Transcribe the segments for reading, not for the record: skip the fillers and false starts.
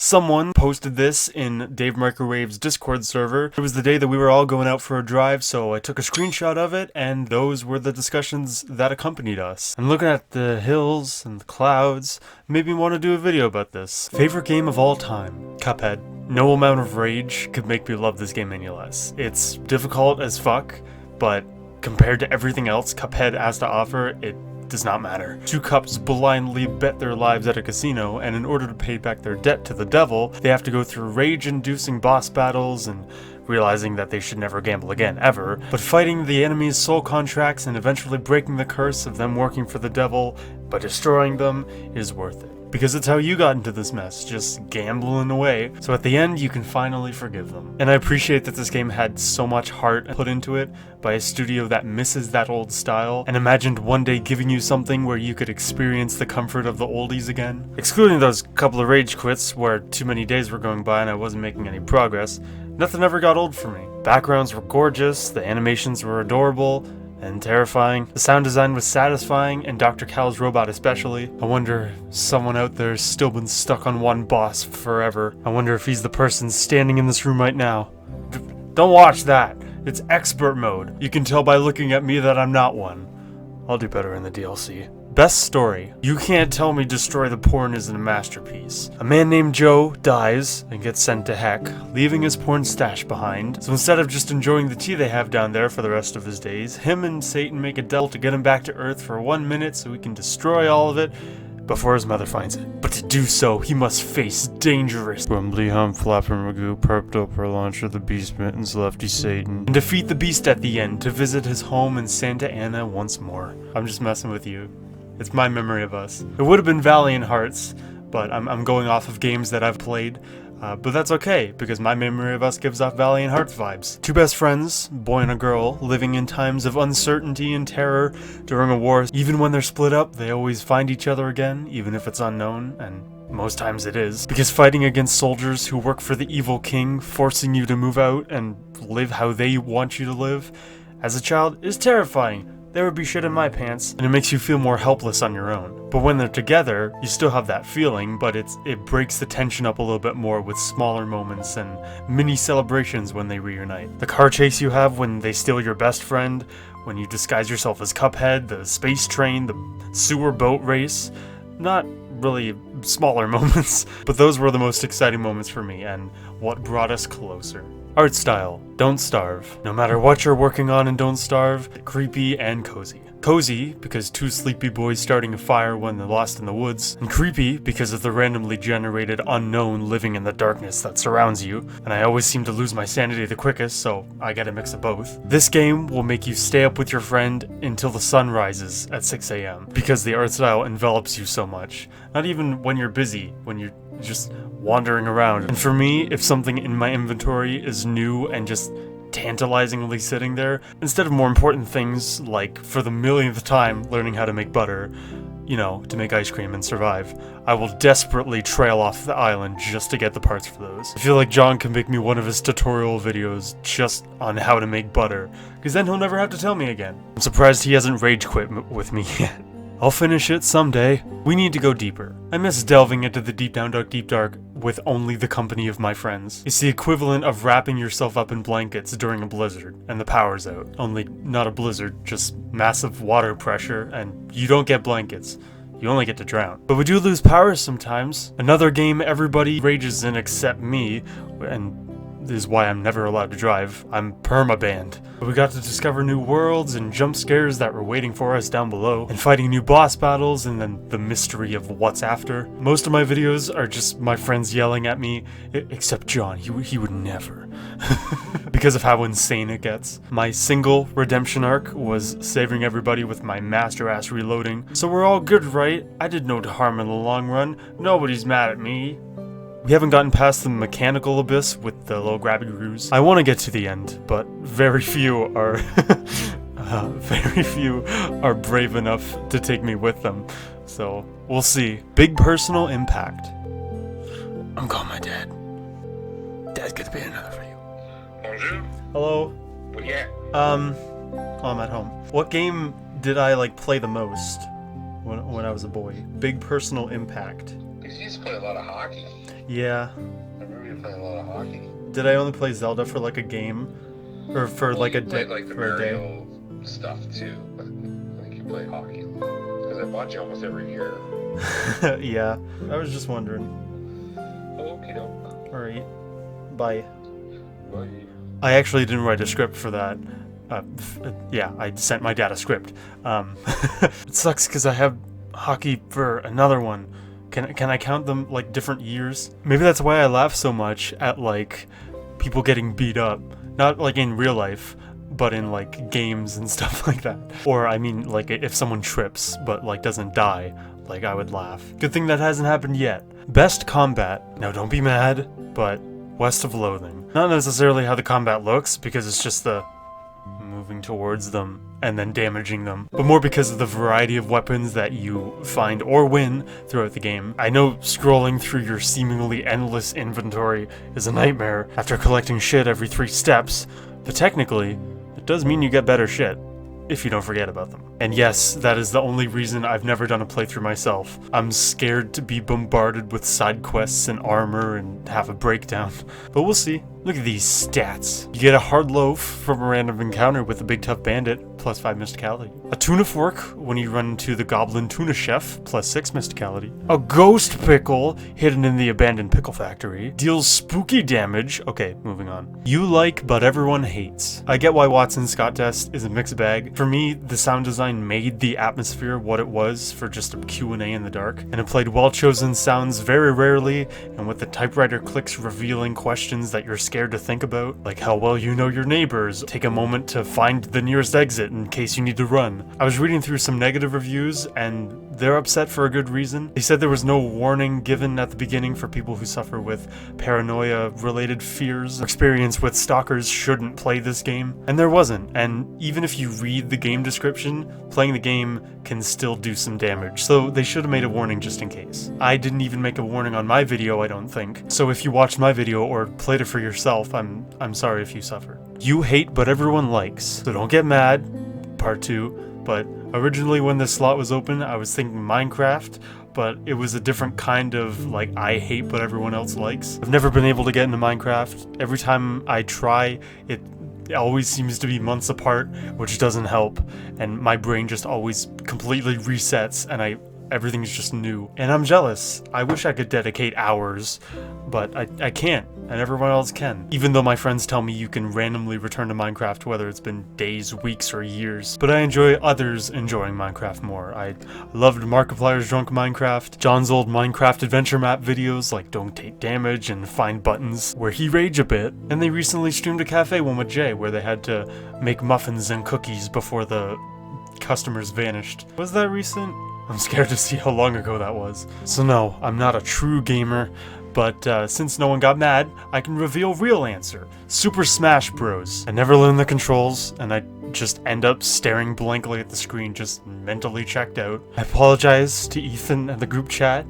Someone posted this in Dave Microwave's Discord server. It was the day that we were all going out for a drive, so I took a screenshot of it, and those were the discussions that accompanied us. And looking at the hills and the clouds made me want to do a video about this. Favorite game of all time? Cuphead. No amount of rage could make me love this game any less. It's difficult as fuck, but compared to everything else Cuphead has to offer, it does not matter. Two cups blindly bet their lives at a casino, and in order to pay back their debt to the devil, they have to go through rage-inducing boss battles and realizing that they should never gamble again, ever, but fighting the enemy's soul contracts and eventually breaking the curse of them working for the devil by destroying them is worth it. Because it's how you got into this mess, just gambling away, so at the end you can finally forgive them. And I appreciate that this game had so much heart put into it by a studio that misses that old style and imagined one day giving you something where you could experience the comfort of the oldies again. Excluding those couple of rage quits where too many days were going by and I wasn't making any progress, nothing ever got old for me. Backgrounds were gorgeous, the animations were adorable and terrifying. The sound design was satisfying, and Dr. Cal's robot especially. I wonder if someone out there has still been stuck on one boss forever. I wonder if he's the person standing in this room right now. Don't watch that! It's expert mode. You can tell by looking at me that I'm not one. I'll do better in the DLC. Best story. You can't tell me Destroy the Porn isn't a masterpiece. A man named Joe dies and gets sent to heck, leaving his porn stash behind. So instead of just enjoying the tea they have down there for the rest of his days, him and Satan make a deal to get him back to Earth for 1 minute so he can destroy all of it before his mother finds it. But to do so, he must face dangerous Grumbly Hump, Flapper Magoo, Perp Doper Launcher, the Beast Mittens, Lefty Satan, and defeat the Beast at the end to visit his home in Santa Ana once more. I'm just messing with you. It's my memory of us. It would have been Valiant Hearts, but I'm going off of games that I've played. But that's okay, because my memory of us gives off Valiant Hearts vibes. Two best friends, boy and a girl, living in times of uncertainty and terror during a war. Even when they're split up, they always find each other again, even if it's unknown, and most times it is. Because fighting against soldiers who work for the evil king, forcing you to move out and live how they want you to live, as a child, is terrifying. There would be shit in my pants, and it makes you feel more helpless on your own. But when they're together, you still have that feeling, but it breaks the tension up a little bit more with smaller moments and mini celebrations when they reunite. The car chase you have when they steal your best friend, when you disguise yourself as Cuphead, the space train, the sewer boat race. Not really smaller moments, but those were the most exciting moments for me and what brought us closer. Art style, don't starve. No matter what you're working on in Don't Starve, creepy and cozy. Cozy, because two sleepy boys starting a fire when they're lost in the woods, and creepy because of the randomly generated unknown living in the darkness that surrounds you, and I always seem to lose my sanity the quickest, so I get a mix of both. This game will make you stay up with your friend until the sun rises at 6 AM, because the art style envelops you so much. Not even when you're busy, when you're just wandering around. And for me, if something in my inventory is new and just tantalizingly sitting there, instead of more important things like, for the millionth time, learning how to make butter, you know, to make ice cream and survive, I will desperately trail off the island just to get the parts for those. I feel like John can make me one of his tutorial videos just on how to make butter, because then he'll never have to tell me again. I'm surprised he hasn't rage quit with me yet. I'll finish it someday. We need to go deeper. I miss delving into the deep dark with only the company of my friends. It's the equivalent of wrapping yourself up in blankets during a blizzard and the power's out. Only not a blizzard, just massive water pressure, and you don't get blankets. You only get to drown. But we do lose power sometimes. Another game everybody rages in except me, and this is why I'm never allowed to drive. I'm perma-banned. But we got to discover new worlds and jump scares that were waiting for us down below, and fighting new boss battles, and then the mystery of what's after. Most of my videos are just my friends yelling at me, except John, he would never. Because of how insane it gets. My single redemption arc was saving everybody with my master ass reloading. So we're all good, right? I did no harm in the long run. Nobody's mad at me. We haven't gotten past the mechanical abyss with the low gravity ruse. I want to get to the end, but very few are brave enough to take me with them. So we'll see. Big personal impact. I'm calling my dad. Dad's gonna be another for you. Bonjour. Hello. Where you at? I'm at home. What game did I play the most when I was a boy? Big personal impact. Because you used to play a lot of hockey. Yeah. I remember you playing a lot of hockey. Did I only play Zelda for like a game? Or for Well, like you a day? played like the For a day? Mario stuff too, but I think you played hockey a lot. Because I bought you almost every year. Yeah. I was just wondering. Okie doke. Alright. Bye. Bye. I actually didn't write a script for that. Yeah, I sent my dad a script. It sucks because I have hockey for another one. Can I count them like different years? Maybe that's why I laugh so much at like people getting beat up. Not like in real life, but in like games and stuff like that. Or I mean like if someone trips but like doesn't die, like I would laugh. Good thing that hasn't happened yet. Best combat. Now don't be mad, but West of Loathing. Not necessarily how the combat looks, because it's just the moving towards them and then damaging them, but more because of the variety of weapons that you find or win throughout the game. I know scrolling through your seemingly endless inventory is a nightmare after collecting shit every 3 steps, but technically, it does mean you get better shit, if you don't forget about them. And yes, that is the only reason I've never done a playthrough myself. I'm scared to be bombarded with side quests and armor and have a breakdown. But we'll see. Look at these stats. You get a hard loaf from a random encounter with a big tough bandit, plus 5 mysticality. A tuna fork when you run into the goblin tuna chef, plus 6 mysticality. A ghost pickle hidden in the abandoned pickle factory. Deals spooky damage. Okay, moving on. You like but everyone hates. I get why Watson's Scott test is a mixed bag. For me, the sound design made the atmosphere what it was for just a Q&A in the dark, and it played well-chosen sounds very rarely, and with the typewriter clicks revealing questions that you're scared to think about, like how well you know your neighbors, take a moment to find the nearest exit in case you need to run. I was reading through some negative reviews, and they're upset for a good reason. They said there was no warning given at the beginning for people who suffer with paranoia-related fears or experience with stalkers shouldn't play this game, and there wasn't, and even if you read the game description, playing the game can still do some damage, so they should have made a warning just in case. I didn't even make a warning on my video, I don't think, so if you watched my video or played it for yourself, I'm sorry if you suffered. You hate but everyone likes, so don't get mad, part 2, but originally when this slot was open, I was thinking Minecraft, but it was a different kind of, like, I hate what everyone else likes. I've never been able to get into Minecraft. Every time I try, it always seems to be months apart, which doesn't help, and my brain just always completely resets, and everything's just new. And I'm jealous. I wish I could dedicate hours, but I can't, and everyone else can. Even though my friends tell me you can randomly return to Minecraft whether it's been days, weeks, or years. But I enjoy others enjoying Minecraft more. I loved Markiplier's Drunk Minecraft, John's old Minecraft adventure map videos like Don't Take Damage and Find Buttons, where he rage a bit, and they recently streamed a cafe one with Jay where they had to make muffins and cookies before the customers vanished. Was that recent? I'm scared to see how long ago that was. So no, I'm not a true gamer, but since no one got mad, I can reveal real answer. Super Smash Bros. I never learn the controls, and I just end up staring blankly at the screen, just mentally checked out. I apologize to Ethan and the group chat.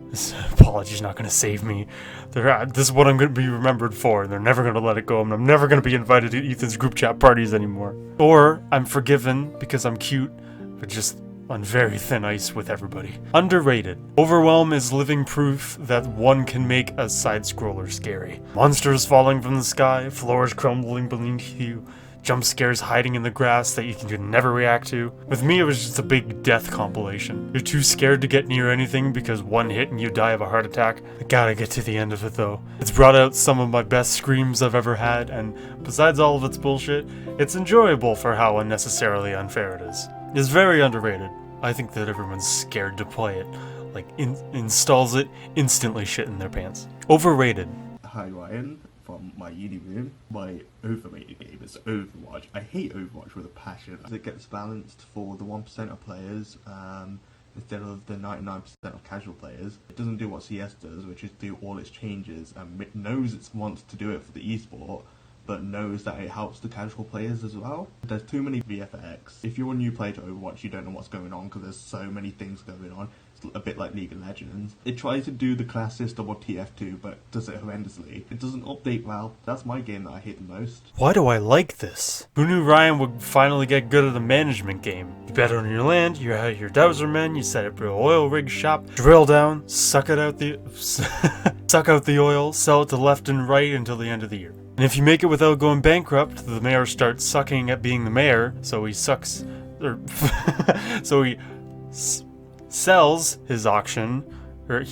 This apology's not gonna save me. This is what I'm gonna be remembered for, and they're never gonna let it go, and I'm never gonna be invited to Ethan's group chat parties anymore. Or I'm forgiven because I'm cute, but just on very thin ice with everybody. Underrated. Overwhelm is living proof that one can make a side-scroller scary. Monsters falling from the sky, floors crumbling beneath you, jump scares hiding in the grass that you can never react to. With me, it was just a big death compilation. You're too scared to get near anything because one hit and you die of a heart attack. I gotta get to the end of it though. It's brought out some of my best screams I've ever had, and besides all of its bullshit, it's enjoyable for how unnecessarily unfair it is. It's very underrated. I think that everyone's scared to play it. Like, installs it, instantly shit in their pants. Overrated. Hi Ryan, from my uni room. My overrated game is Overwatch. I hate Overwatch with a passion. It gets balanced for the 1% of players instead of the 99% of casual players. It doesn't do what CS does, which is do all its changes, and it knows it wants to do it for the esport, but knows that it helps the casual players as well. There's too many VFX. If you're a new player to Overwatch, you don't know what's going on because there's so many things going on. It's a bit like League of Legends. It tries to do the class system of TF2, but does it horrendously. It doesn't update well. That's my game that I hate the most. Why do I like this? Who knew Ryan would finally get good at a management game? You bet on your land, you hire your dowser men, you set up your oil rig shop, drill down, suck out the oil, sell it to left and right until the end of the year. And if you make it without going bankrupt, the mayor starts sucking at being the mayor, so he sucks, or so he sells his auction, let's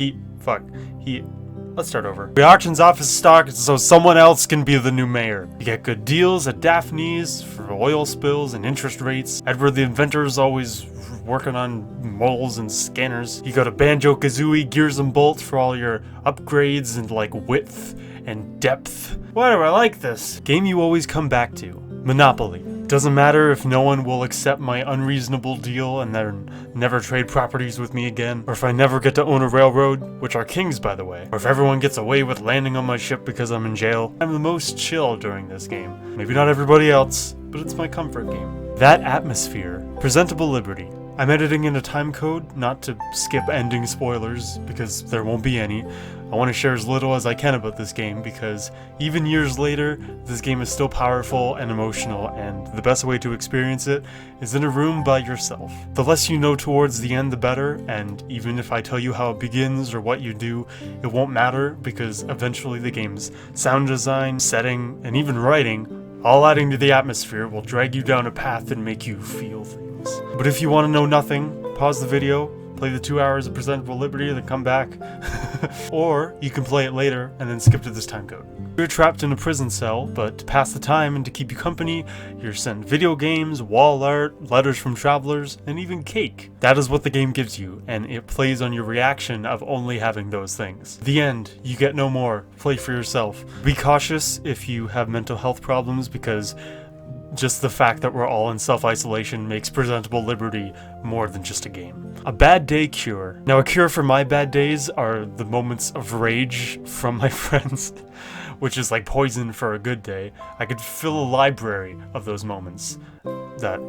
start over. He auctions off his stock so someone else can be the new mayor. You get good deals at Daphne's for oil spills and interest rates. Edward the inventor is always working on moles and scanners. You go to Banjo-Kazooie, Gears and Bolt for all your upgrades and like width and depth. Why do I like this? Game you always come back to. Monopoly. Doesn't matter if no one will accept my unreasonable deal and then never trade properties with me again, or if I never get to own a railroad, which are kings by the way, or if everyone gets away with landing on my ship because I'm in jail. I'm the most chill during this game. Maybe not everybody else, but it's my comfort game. That atmosphere. Presentable liberty. I'm editing in a time code, not to skip ending spoilers, because there won't be any. I want to share as little as I can about this game, because even years later, this game is still powerful and emotional, and the best way to experience it is in a room by yourself. The less you know towards the end, the better, and even if I tell you how it begins or what you do, it won't matter, because eventually the game's sound design, setting, and even writing, all adding to the atmosphere, will drag you down a path and make you feel things. But if you want to know nothing, pause the video, play the 2 hours of Presentable Liberty, and then come back. Or you can play it later and then skip to this time code. You're trapped in a prison cell, but to pass the time and to keep you company, you're sent video games, wall art, letters from travelers, and even cake. That is what the game gives you, and it plays on your reaction of only having those things. The end. You get no more. Play for yourself. Be cautious if you have mental health problems, because just the fact that we're all in self-isolation makes Presentable Liberty more than just a game. A bad day cure. Now, a cure for my bad days are the moments of rage from my friends, which is like poison for a good day. I could fill a library of those moments that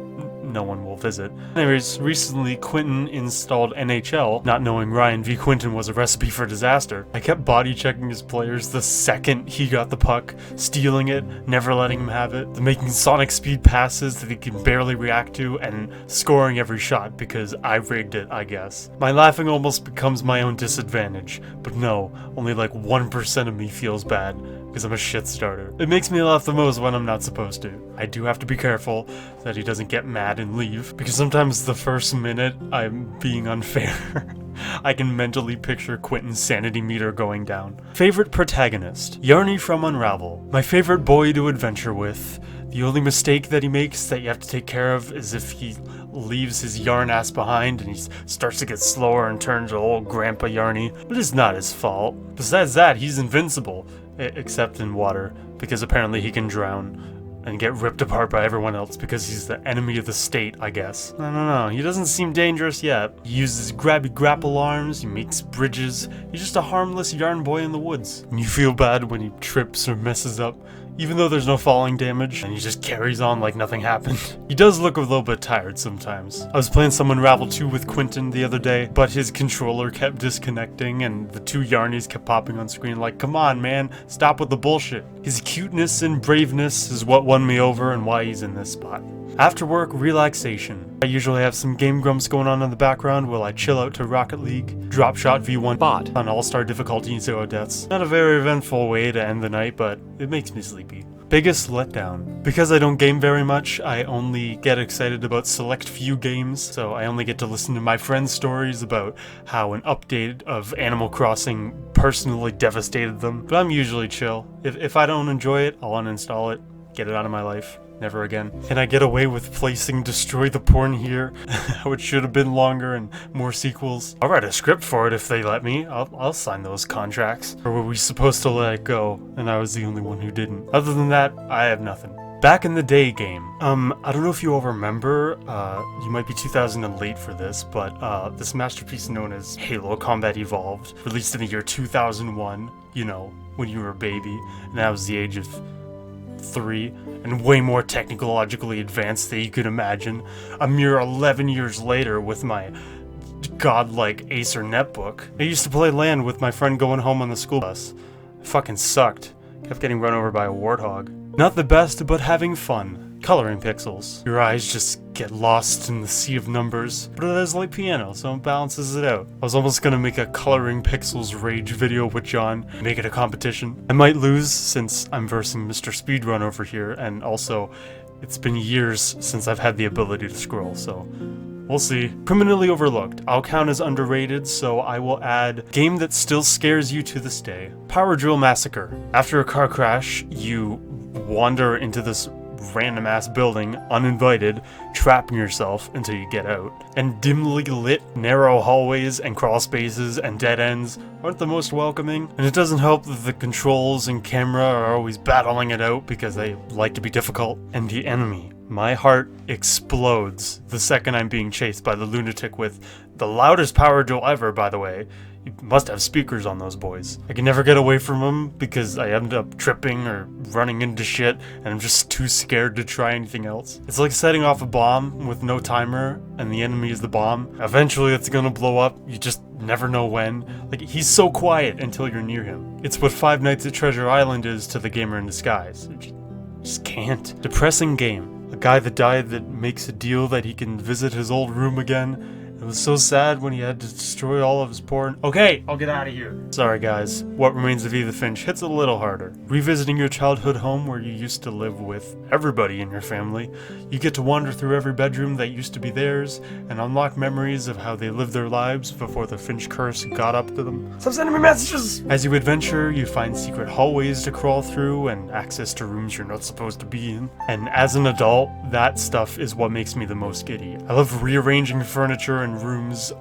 no one will visit. Anyways, recently Quentin installed NHL, not knowing Ryan v. Quentin was a recipe for disaster. I kept body checking his players the second he got the puck, stealing it, never letting him have it, making Sonic speed passes that he can barely react to, and scoring every shot because I rigged it, I guess. My laughing almost becomes my own disadvantage, but no, only like 1% of me feels bad, because I'm a shit starter. It makes me laugh the most when I'm not supposed to. I do have to be careful that he doesn't get mad and leave, because sometimes the first minute I'm being unfair. I can mentally picture Quentin's sanity meter going down. Favorite protagonist? Yarny from Unravel. My favorite boy to adventure with. The only mistake that he makes that you have to take care of is if he leaves his yarn ass behind and he starts to get slower and turns to old Grandpa Yarny, but it's not his fault. Besides that, he's invincible, except in water, because apparently he can drown and get ripped apart by everyone else because he's the enemy of the state, I guess. I don't know, he doesn't seem dangerous yet. He uses grabby grapple arms, he makes bridges, he's just a harmless yarn boy in the woods. And you feel bad when he trips or messes up, even though there's no falling damage, and he just carries on like nothing happened. He does look a little bit tired sometimes. I was playing some Unravel 2 with Quentin the other day, but his controller kept disconnecting and the two Yarnies kept popping on screen like, come on man, stop with the bullshit. His cuteness and braveness is what won me over and why he's in this spot. After work, relaxation. I usually have some Game Grumps going on in the background while I chill out to Rocket League. Drop Shot V1 bot on All-Star difficulty and 0 deaths. Not a very eventful way to end the night, but it makes me sleepy. Biggest letdown. Because I don't game very much, I only get excited about select few games, so I only get to listen to my friends' stories about how an update of Animal Crossing personally devastated them. But I'm usually chill. If I don't enjoy it, I'll uninstall it, get it out of my life. Never again. Can I get away with placing Destroy the Porn here? How it should have been longer and more sequels? I'll write a script for it if they let me. I'll sign those contracts. Or were we supposed to let it go and I was the only one who didn't? Other than that, I have nothing. Back in the day game. I don't know if you all remember, you might be 2000 and late for this, but this masterpiece known as Halo Combat Evolved, released in the year 2001, you know, when you were a baby, and that was the age of 3 and way more technologically advanced than you could imagine. A mere 11 years later with my godlike Acer netbook. I used to play LAN with my friend going home on the school bus. It fucking sucked. Kept getting run over by a warthog. Not the best, but having fun. Coloring pixels. Your eyes just get lost in the sea of numbers, but it is like piano, so it balances it out. I was almost gonna make a coloring pixels rage video with John, make it a competition. I might lose since I'm versing Mr. Speedrun over here, and also it's been years since I've had the ability to scroll, so we'll see. Criminally overlooked. I'll count as underrated, so I will add game that still scares you to this day. Power Drill Massacre. After a car crash, you wander into this random ass building, uninvited, trapping yourself until you get out. And dimly lit, narrow hallways and crawl spaces and dead ends aren't the most welcoming. And it doesn't help that the controls and camera are always battling it out because they like to be difficult. And the enemy. My heart explodes the second I'm being chased by the lunatic with the loudest power drill ever, by the way. You must have speakers on those boys. I can never get away from them because I end up tripping or running into shit and I'm just too scared to try anything else. It's like setting off a bomb with no timer and the enemy is the bomb. Eventually it's gonna blow up, you just never know when. Like, he's so quiet until you're near him. It's what Five Nights at Treasure Island is to the gamer in disguise. You just can't. Depressing game. A guy that died that makes a deal that he can visit his old room again. It was so sad when he had to destroy all of his porn. Okay, I'll get out of here. Sorry guys, What Remains of Edith Finch hits a little harder. Revisiting your childhood home where you used to live with everybody in your family, you get to wander through every bedroom that used to be theirs and unlock memories of how they lived their lives before the Finch curse got up to them. Stop sending me messages! As you adventure, you find secret hallways to crawl through and access to rooms you're not supposed to be in. And as an adult, that stuff is what makes me the most giddy. I love rearranging furniture and rooms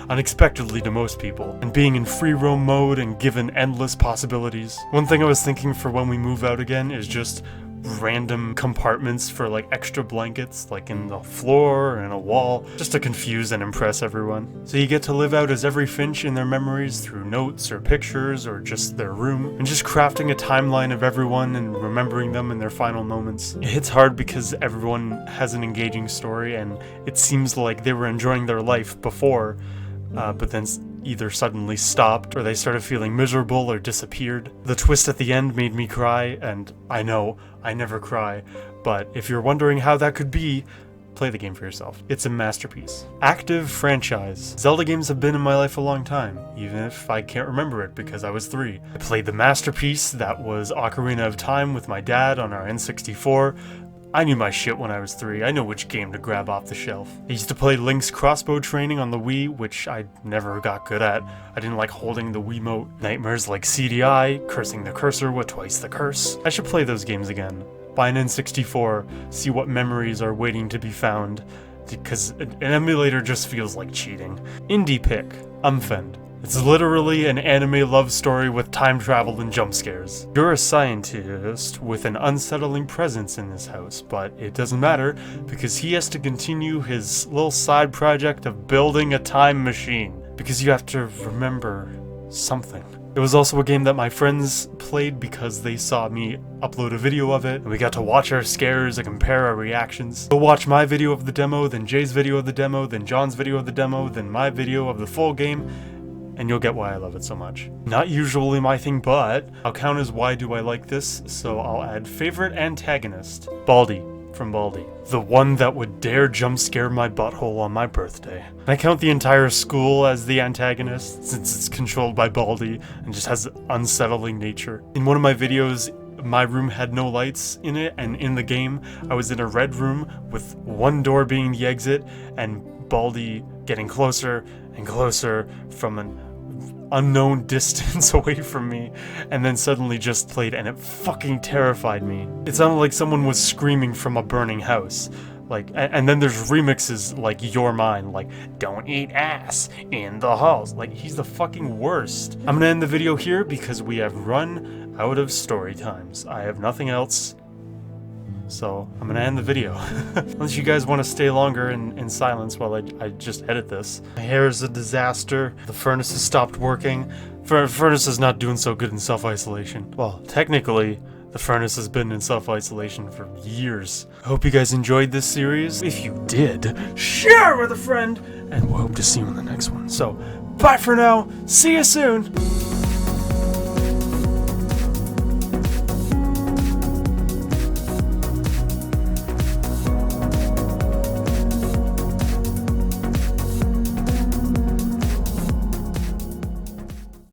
unexpectedly to most people, and being in free roam mode and given endless possibilities. One thing I was thinking for when we move out again is just random compartments for like extra blankets, like in the floor or in a wall, just to confuse and impress everyone. So you get to live out as every Finch in their memories through notes or pictures or just their room, and just crafting a timeline of everyone and remembering them in their final moments. It hits hard because everyone has an engaging story and it seems like they were enjoying their life before, but then either suddenly stopped or they started feeling miserable or disappeared. The twist at the end made me cry, and I know, I never cry, but if you're wondering how that could be, play the game for yourself. It's a masterpiece. Active franchise. Zelda games have been in my life a long time, even if I can't remember it because I was 3. I played the masterpiece that was Ocarina of Time with my dad on our N64. I knew my shit when I was 3. I know which game to grab off the shelf. I used to play Link's crossbow training on the Wii, which I never got good at. I didn't like holding the Wiimote. Nightmares like CDI, cursing the cursor with twice the curse. I should play those games again. Buy an N64, see what memories are waiting to be found, because an emulator just feels like cheating. Indie pick, Umfend. It's literally an anime love story with time travel and jump scares. You're a scientist with an unsettling presence in this house, but it doesn't matter because he has to continue his little side project of building a time machine. Because you have to remember something. It was also a game that my friends played because they saw me upload a video of it, and we got to watch our scares and compare our reactions. Go watch my video of the demo, then Jay's video of the demo, then John's video of the demo, then my video of the full game, and you'll get why I love it so much. Not usually my thing, but I'll count as why do I like this, so I'll add favorite antagonist. Baldi from Baldi. The one that would dare jump scare my butthole on my birthday. I count the entire school as the antagonist, since it's controlled by Baldi and just has unsettling nature. In one of my videos, my room had no lights in it, and in the game, I was in a red room with one door being the exit, and Baldi getting closer and closer from an unknown distance away from me, and then suddenly just played, and it fucking terrified me. It sounded like someone was screaming from a burning house. Like, and then there's remixes like Your Mine, like, don't eat ass in the halls. Like, he's the fucking worst. I'm gonna end the video here because we have run out of story times. I have nothing else. So I'm gonna end the video. Unless you guys want to stay longer in silence while I just edit this. My hair is a disaster. The furnace has stopped working. Furnace is not doing so good in self-isolation. Well, technically, The furnace has been in self-isolation for years. I hope you guys enjoyed this series. If you did, share with a friend, and we'll hope to see you in the next one. So, bye for now. See you soon.